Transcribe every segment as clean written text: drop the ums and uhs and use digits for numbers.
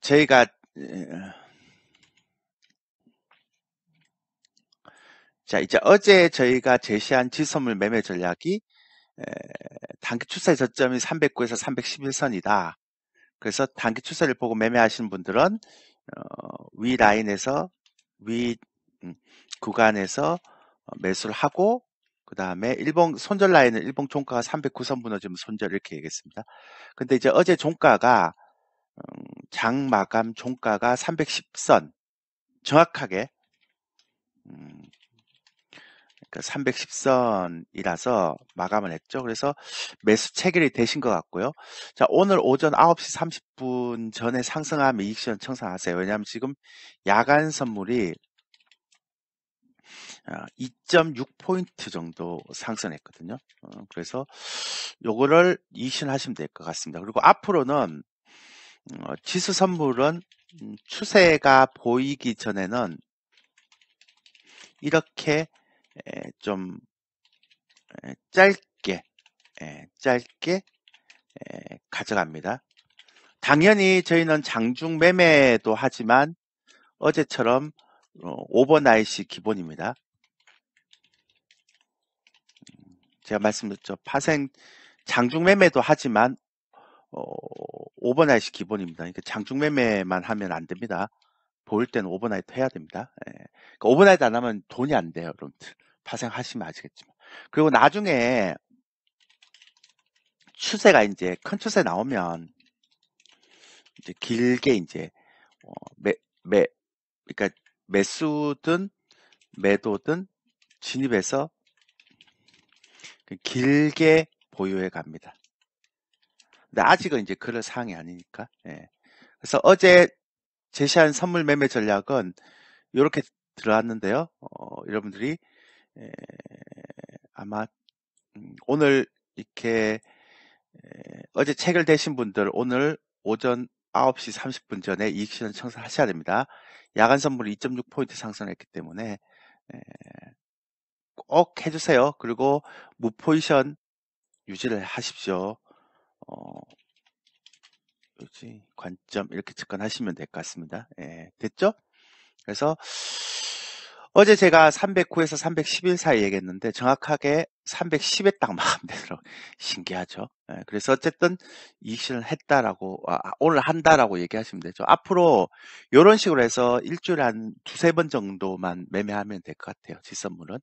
저희가 자, 이제 어제 저희가 제시한 지수선물 매매 전략이 단기 추세 저점이 309에서 311선이다. 그래서 단기 추세를 보고 매매하시는 분들은 위 라인에서 위 구간에서 매수를 하고, 그 다음에 일봉 손절 라인은 일봉 종가가 309선 무너지면 손절 이렇게 얘기했습니다. 근데 이제 어제 종가가 장 마감 종가가 310선 정확하게 그러니까 310선이라서 마감을 했죠. 그래서 매수 체결이 되신 것 같고요. 자, 오늘 오전 9시 30분 전에 상승하면 이익시전 청산하세요. 왜냐하면 지금 야간 선물이 2.6포인트 정도 상승했거든요. 그래서 요거를 이익시전 하시면 될 것 같습니다. 그리고 앞으로는 지수 선물은 추세가 보이기 전에는 이렇게 좀 짧게 가져갑니다. 당연히 저희는 장중 매매도 하지만 어제처럼 오버나잇이 기본입니다. 제가 말씀드렸죠. 파생 장중 매매도 하지만 오버나잇이 기본입니다. 그러니까 장중 매매만 하면 안 됩니다. 보일 때는 오버나잇 해야 됩니다. 그러니까 오버나잇 안 하면 돈이 안 돼요, 여러분들. 파생하시면 아시겠지만. 그리고 나중에 추세가 이제 큰 추세 나오면 이제 길게 이제 그러니까 매수든 매도든 진입해서 길게 보유해 갑니다. 근데 아직은 이제 그럴 상황이 아니니까. 그래서 어제 제시한 선물 매매 전략은 이렇게 들어왔는데요. 여러분들이 아마 오늘 이렇게 어제 체결되신 분들 오늘 오전 9시 30분 전에 이익시전 청산하셔야 됩니다. 야간 선물이 2.6포인트 상승했기 때문에 꼭 해주세요. 그리고 무포지션 유지를 하십시오. 유지 관점 이렇게 접근하시면 될 것 같습니다. 됐죠? 그래서 어제 제가 309에서 311 사이 얘기했는데 정확하게 310에 딱 마감되도록 신기하죠. 그래서 어쨌든 이익실을 했다라고 오늘 한다라고 얘기하시면 되죠. 앞으로 이런 식으로 해서 일주일에 한 두세 번 정도만 매매하면 될 것 같아요. 지선물은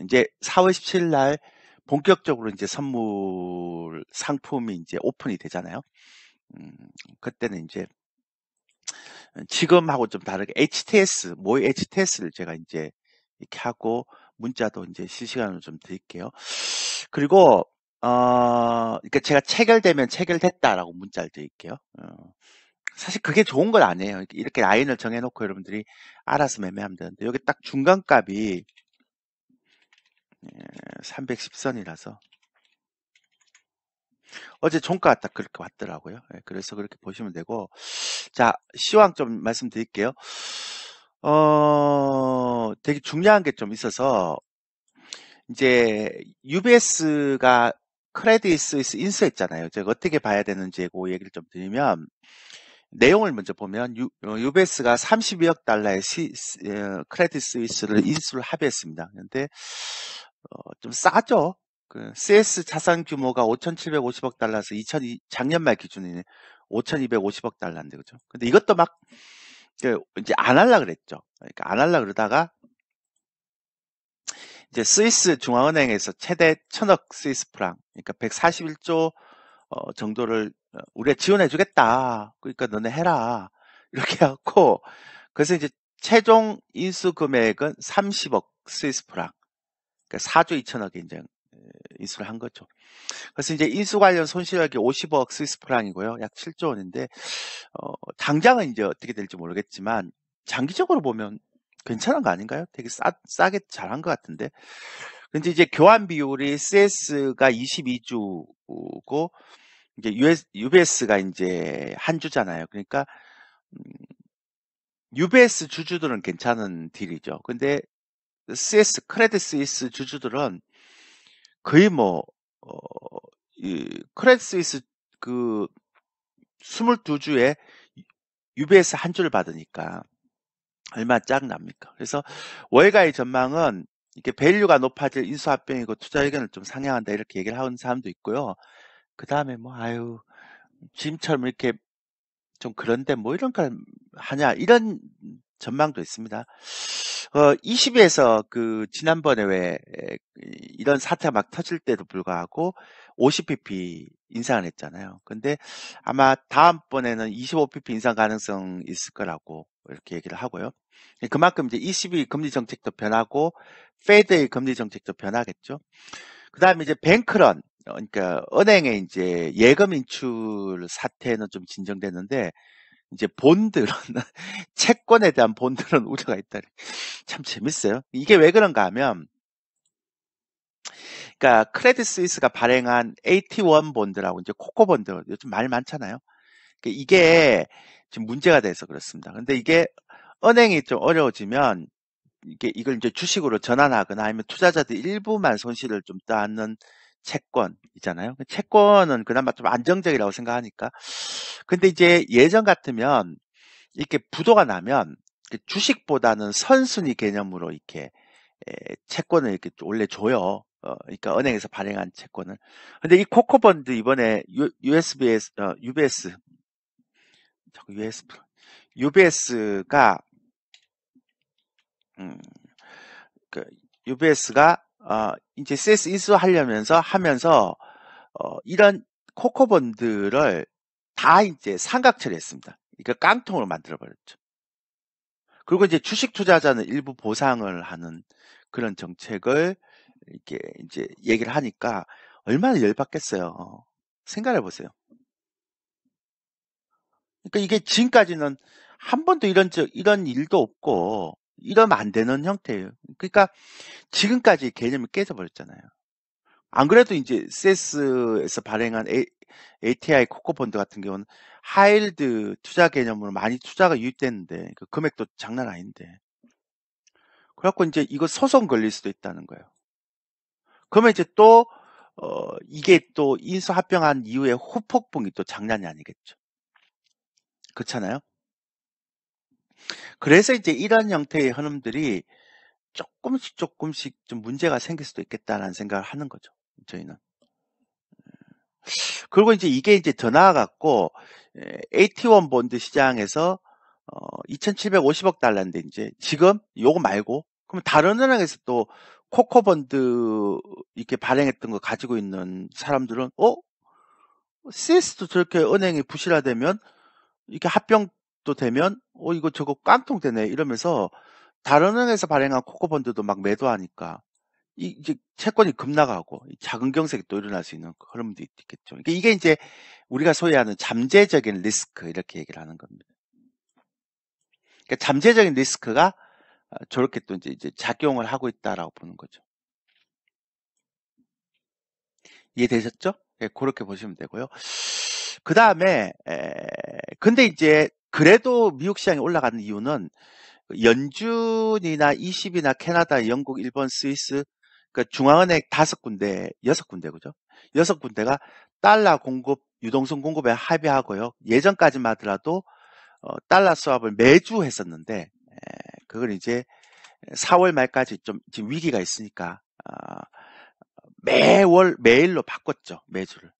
이제 4월 17일 날 본격적으로 이제 선물 상품이 이제 오픈이 되잖아요. 그때는 이제 지금하고 좀 다르게 HTS, 모의 HTS를 제가 이제 이렇게 하고 문자도 이제 실시간으로 좀 드릴게요. 그리고 그러니까 제가 체결되면 체결됐다라고 문자를 드릴게요. 사실 그게 좋은 건 아니에요. 이렇게 라인을 정해놓고 여러분들이 알아서 매매하면 되는데 여기 딱 중간값이 310선이라서 어제 종가가 딱 그렇게 왔더라고요. 그래서 그렇게 보시면 되고, 자, 시황 좀 말씀드릴게요. 되게 중요한 게 좀 있어서, 이제, UBS가 크레딧 스위스 인수했잖아요. 제가 어떻게 봐야 되는지 그 얘기를 좀 드리면, 내용을 먼저 보면, UBS가 32억 달러의 크레딧 스위스를 인수를 합의했습니다. 근데, 좀 싸죠? 그 CS 자산 규모가 5,750억 달러에서 작년 말 기준이네 5,250억 달러인데 그죠? 근데 이것도 막 이제 안 할라 그랬죠. 그러니까 안 할라 그러다가 이제 스위스 중앙은행에서 최대 1,000억 스위스 프랑, 그러니까 141조 정도를 우리가 지원해 주겠다. 그러니까 너네 해라. 이렇게 해갖고 그래서 이제 최종 인수 금액은 30억 스위스 프랑, 그러니까 4조 2천억에 이제 인수를 한 거죠. 그래서 이제 인수 관련 손실액이 50억 스위스 프랑이고요. 약 7조 원인데, 당장은 이제 어떻게 될지 모르겠지만, 장기적으로 보면 괜찮은 거 아닌가요? 되게 싸게 잘한 것 같은데. 근데 이제 교환 비율이 CS가 22주고, 이제 UBS가 이제 한 주잖아요. 그러니까, UBS 주주들은 괜찮은 딜이죠. 근데 크레딧 스위스 주주들은 거의 뭐, 크레딧 스위스 그 22주에 UBS 한 주를 받으니까 얼마나 짱납니까? 그래서 월가의 전망은 이게 밸류가 높아질 인수합병이고 투자 의견을 좀 상향한다 이렇게 얘기를 하는 사람도 있고요. 그 다음에 뭐 아유 지금처럼 이렇게 좀 그런데 뭐 이런 걸 하냐 이런 전망도 있습니다. 20에서 그 지난번에 왜 이런 사태가 막 터질 때도 불구하고 50pp 인상을 했잖아요. 근데 아마 다음번에는 25pp 인상 가능성 있을 거라고 이렇게 얘기를 하고요. 그만큼 이제 ECB 금리 정책도 변하고 페드의 금리 정책도 변하겠죠. 그 다음에 이제 뱅크런, 그러니까 은행의 이제 예금 인출 사태는 좀 진정됐는데 이제 본드는 채권에 대한 본드는 우려가 있다. 참 재밌어요. 이게 왜 그런가 하면 그러니까 크레딧 스위스가 발행한 AT1 본드라고 이제 코코 본드 요즘 말 많잖아요. 그러니까 이게 지금 문제가 돼서 그렇습니다. 근데 이게 은행이 좀 어려워지면 이걸 이제 주식으로 전환하거나 아니면 투자자들 일부만 손실을 좀 떠안는 채권이잖아요. 채권은 그나마 좀 안정적이라고 생각하니까. 근데 이제 예전 같으면 이렇게 부도가 나면 주식보다는 선순위 개념으로 이렇게 채권을 이렇게 원래 줘요. 그러니까 은행에서 발행한 채권을. 근데 이 코코본드 이번에 USBS, UBS, UBS가 그 UBS가 이제 CS 하면서 이런 코코본드를 다 이제 삼각 처리했습니다. 그러니까 깡통으로 만들어 버렸죠. 그리고 이제 주식 투자자는 일부 보상을 하는 그런 정책을 이렇게 이제 얘기를 하니까 얼마나 열받겠어요. 생각해 보세요. 그러니까 이게 지금까지는 한 번도 이런 일도 없고 이러면 안 되는 형태예요. 그러니까 지금까지 개념이 깨져버렸잖아요. 안 그래도 이제 세스에서 발행한 ATI 코코펀드 같은 경우는 하이힐드 투자 개념으로 많이 투자가 유입됐는데 그 금액도 장난 아닌데 그래갖고 이제 이거 소송 걸릴 수도 있다는 거예요. 그러면 이제 또 이게 또 인수합병한 이후에 후폭풍이 또 장난이 아니겠죠. 그렇잖아요. 그래서 이제 이런 형태의 흐름들이 조금씩 좀 문제가 생길 수도 있겠다는 생각을 하는 거죠. 저희는. 그리고 이제 이게 이제 더 나아갔고 AT1 본드 시장에서 2,750억 달러인데 이제 지금 요거 말고 그럼 다른 은행에서 또 코코 본드 이렇게 발행했던 거 가지고 있는 사람들은 CS도 저렇게 은행이 부실화되면 이렇게 합병도 되면 이거 저거 깡통 되네 이러면서 다른 은행에서 발행한 코코 본드도 막 매도하니까 이제 채권이 급락하고 작은 경색이 또 일어날 수 있는 그런 문제 있겠죠. 이게 이제 우리가 소위 하는 잠재적인 리스크 이렇게 얘기를 하는 겁니다. 그러니까 잠재적인 리스크가 저렇게 또 이제 작용을 하고 있다라고 보는 거죠. 이해되셨죠? 네, 그렇게 보시면 되고요. 그 다음에 근데 이제 그래도 미국 시장이 올라가는 이유는 연준이나 ECB나 캐나다, 영국, 일본, 스위스 그 중앙은행 5군데, 6군데 그죠? 6군데가 달러 공급, 유동성 공급에 합의하고요. 예전까지만 하더라도 달러 수합을 매주 했었는데 그걸 이제 4월 말까지 좀 지금 위기가 있으니까 매일로 바꿨죠. 매주를.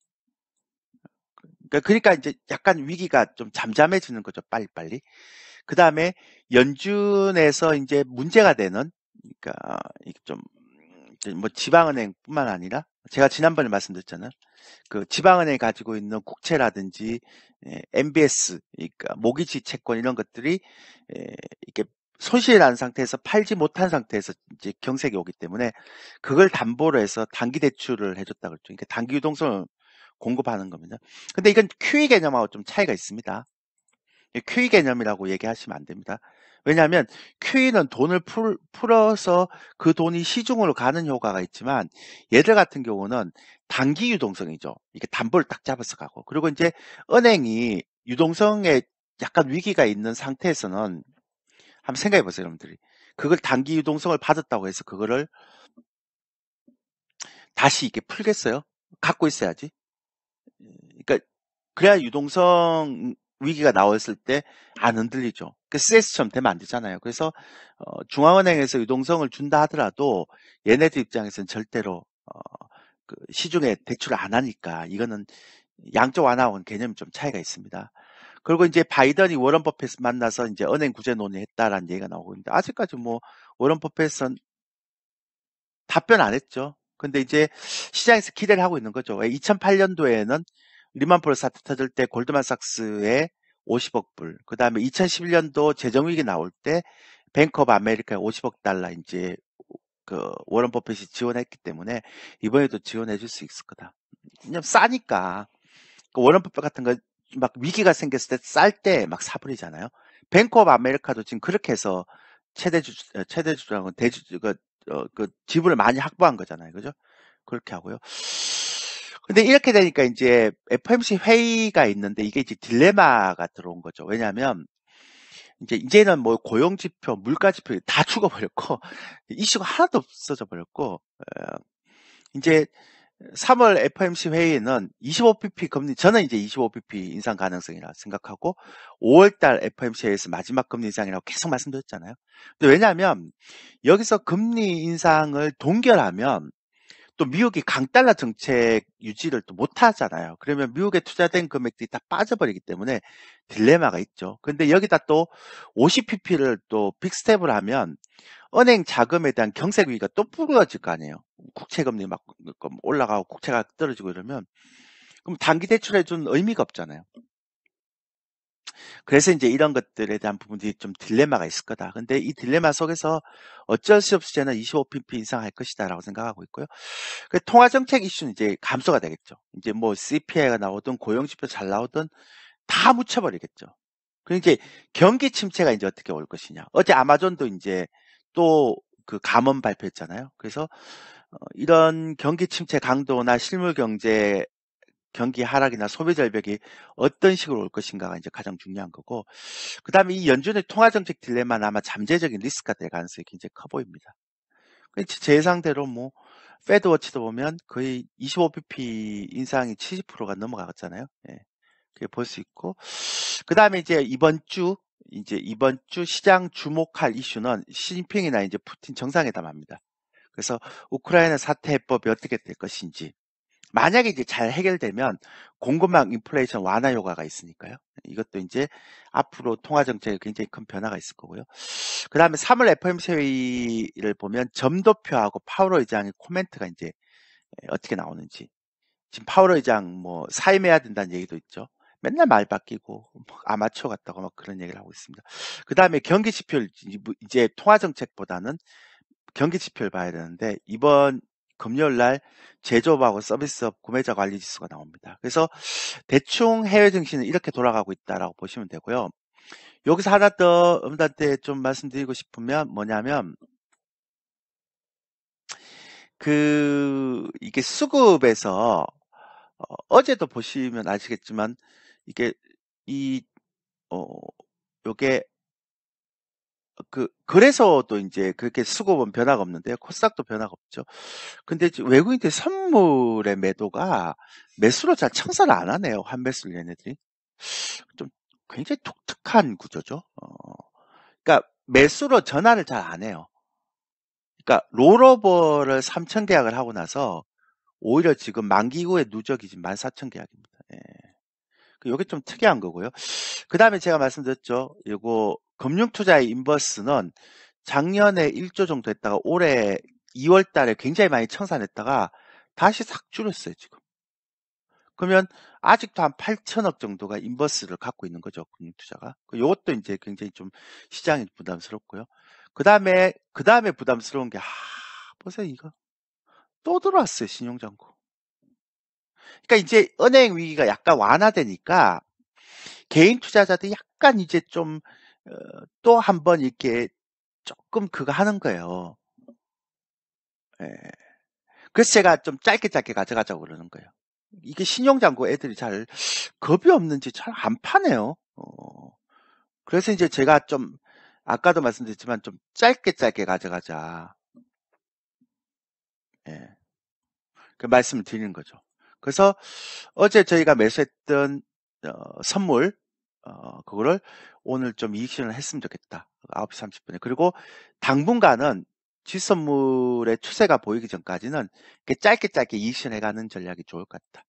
그러니까 이제 약간 위기가 좀 잠잠해지는 거죠. 빨리빨리. 그 다음에 연준에서 이제 문제가 되는, 그러니까 좀 뭐 지방은행뿐만 아니라 제가 지난번에 말씀드렸잖아요. 그 지방은행이 가지고 있는 국채라든지 MBS, 그러니까 모기지 채권 이런 것들이 이렇게 손실이 난 상태에서 팔지 못한 상태에서 이제 경색이 오기 때문에 그걸 담보로 해서 단기 대출을 해줬다 그랬죠. 그러니까 단기 유동성을 공급하는 겁니다. 근데 이건 QE 개념하고 좀 차이가 있습니다. QE 개념이라고 얘기하시면 안 됩니다. 왜냐하면 QE는 돈을 풀어서 그 돈이 시중으로 가는 효과가 있지만 얘들 같은 경우는 단기 유동성이죠. 이게 담보를 딱 잡아서 가고 그리고 이제 은행이 유동성에 약간 위기가 있는 상태에서는 한번 생각해 보세요, 여러분들이. 그걸 단기 유동성을 받았다고 해서 그거를 다시 이렇게 풀겠어요? 갖고 있어야지. 그러니까 그래야 유동성 위기가 나왔을 때 안 흔들리죠. 그 CS처럼 되면 안 되잖아요. 그래서 중앙은행에서 유동성을 준다 하더라도 얘네들 입장에서는 절대로 그 시중에 대출을 안 하니까 이거는 양적 완화하고는 개념이 좀 차이가 있습니다. 그리고 이제 바이든이 워런 버핏 만나서 이제 은행 구제 논의했다라는 얘기가 나오고 있는데 아직까지 뭐 워런 버핏은 답변 안 했죠. 근데 이제 시장에서 기대를 하고 있는 거죠. 2008년도에는 리만 브러스 사태 터질 때 골드만삭스에 50억 불, 그 다음에 2011년도 재정위기 나올 때 뱅크 오브 아메리카에 50억 달러 이제 그 워런 버핏이 지원했기 때문에 이번에도 지원해 줄 수 있을 거다. 그냥 싸니까. 그 워런 버핏 같은 거 막 위기가 생겼을 때 쌀 때 막 사버리잖아요. 뱅크 오브 아메리카도 지금 그렇게 해서 최대주주라고 그 지분을 많이 확보한 거잖아요. 그죠? 그렇게 하고요. 근데 이렇게 되니까 이제 FOMC 회의가 있는데 이게 이제 딜레마가 들어온 거죠. 왜냐하면 이제는 뭐 고용지표, 물가지표 다 죽어버렸고 이슈가 하나도 없어져 버렸고 이제 3월 FOMC 회의는 25bp 금리, 저는 이제 25bp 인상 가능성이라 생각하고 5월달 FOMC에서 마지막 금리 인상이라고 계속 말씀드렸잖아요. 근데 왜냐하면 여기서 금리 인상을 동결하면 또 미국이 강달러 정책 유지를 또 못하잖아요. 그러면 미국에 투자된 금액들이 다 빠져버리기 때문에 딜레마가 있죠. 근데 여기다 또 50pp를 또 빅스텝을 하면 은행 자금에 대한 경색 위기가 또 불거질 거 아니에요. 국채금리 막 올라가고 국채가 떨어지고 이러면 그럼 단기 대출해 준 의미가 없잖아요. 그래서 이제 이런 것들에 대한 부분들이 좀 딜레마가 있을 거다. 근데 이 딜레마 속에서 어쩔 수 없이 저는 25pp 이상 할 것이다라고 생각하고 있고요. 그 통화 정책 이슈는 이제 감소가 되겠죠. 이제 뭐 CPI가 나오든 고용지표 잘 나오든 다 묻혀버리겠죠. 그리고 이제 경기 침체가 이제 어떻게 올 것이냐. 어제 아마존도 이제 또 그 감원 발표했잖아요. 그래서 이런 경기 침체 강도나 실물 경제 경기 하락이나 소비 절벽이 어떤 식으로 올 것인가가 이제 가장 중요한 거고, 그 다음에 이 연준의 통화 정책 딜레마는 아마 잠재적인 리스크가 될 가능성이 굉장히 커 보입니다. 제 예상대로 뭐 패드워치도 보면 거의 25bp 인상이 70%가 넘어가잖아요. 예. 그게 볼 수 있고, 그 다음에 이번 주 시장 주목할 이슈는 시진핑이나 이제 푸틴 정상회담합니다. 그래서 우크라이나 사태 해법이 어떻게 될 것인지, 만약에 이제 잘 해결되면 공급망 인플레이션 완화 효과가 있으니까요. 이것도 이제 앞으로 통화 정책에 굉장히 큰 변화가 있을 거고요. 그 다음에 3월 FOMC 회의를 보면 점도표하고 파월 의장의 코멘트가 이제 어떻게 나오는지. 지금 파월 의장 뭐 사임해야 된다는 얘기도 있죠. 맨날 말 바뀌고 아마추어 같다고 막 그런 얘기를 하고 있습니다. 그 다음에 경기 지표를 이제 통화 정책보다는 경기 지표를 봐야 되는데 이번 금요일 날 제조업하고 서비스업 구매자 관리 지수가 나옵니다. 그래서 대충 해외 증시는 이렇게 돌아가고 있다라고 보시면 되고요. 여기서 하나 더 여러분들한테 좀 말씀드리고 싶으면 뭐냐면 이게 수급에서 어제도 보시면 아시겠지만 이게 이 요게 그래서도 이제 그렇게 수급은 변화가 없는데요. 코스닥도 변화가 없죠. 근데 외국인들 선물의 매도가 매수로 잘 청산을 안 하네요. 환매수를 얘네들이. 좀 굉장히 독특한 구조죠. 그러니까 매수로 전환을 잘 안 해요. 그러니까 롤오버를 3천 계약을 하고 나서 오히려 지금 만기 이후에 누적이 지금 14,000 계약입니다. 예. 이게 좀 특이한 거고요. 그 다음에 제가 말씀드렸죠. 이거 금융투자의 인버스는 작년에 1조 정도 했다가 올해 2월 달에 굉장히 많이 청산했다가 다시 싹 줄었어요, 지금. 그러면 아직도 한 8천억 정도가 인버스를 갖고 있는 거죠, 금융투자가. 이것도 이제 굉장히 좀 시장이 부담스럽고요. 그 다음에 부담스러운 게, 보세요, 이거. 또 들어왔어요, 신용장고. 그러니까 이제 은행 위기가 약간 완화되니까 개인 투자자들이 약간 이제 좀, 또 한번 이렇게 조금 그거 하는 거예요. 예. 그래서 제가 좀 짧게 가져가자고 그러는 거예요. 이게 신용장고 애들이 잘 겁이 없는지 잘 안 파네요. 그래서 이제 제가 좀 아까도 말씀드렸지만 좀 짧게 가져가자. 예. 그 말씀을 드리는 거죠. 그래서 어제 저희가 매수했던 선물, 그거를 오늘 좀 이익 실현을 했으면 좋겠다. 9시 30분에. 그리고 당분간은 지수선물의 추세가 보이기 전까지는 이렇게 짧게 이익 실현해가는 전략이 좋을 것 같다.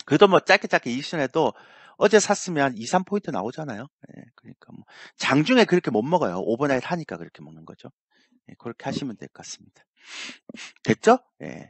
그래도 뭐 짧게 이익 실현해도 어제 샀으면 2, 3포인트 나오잖아요. 예, 그러니까 뭐 장중에 그렇게 못 먹어요. 오버나잇 하니까 그렇게 먹는 거죠. 예, 그렇게 하시면 될 것 같습니다. 됐죠? 예,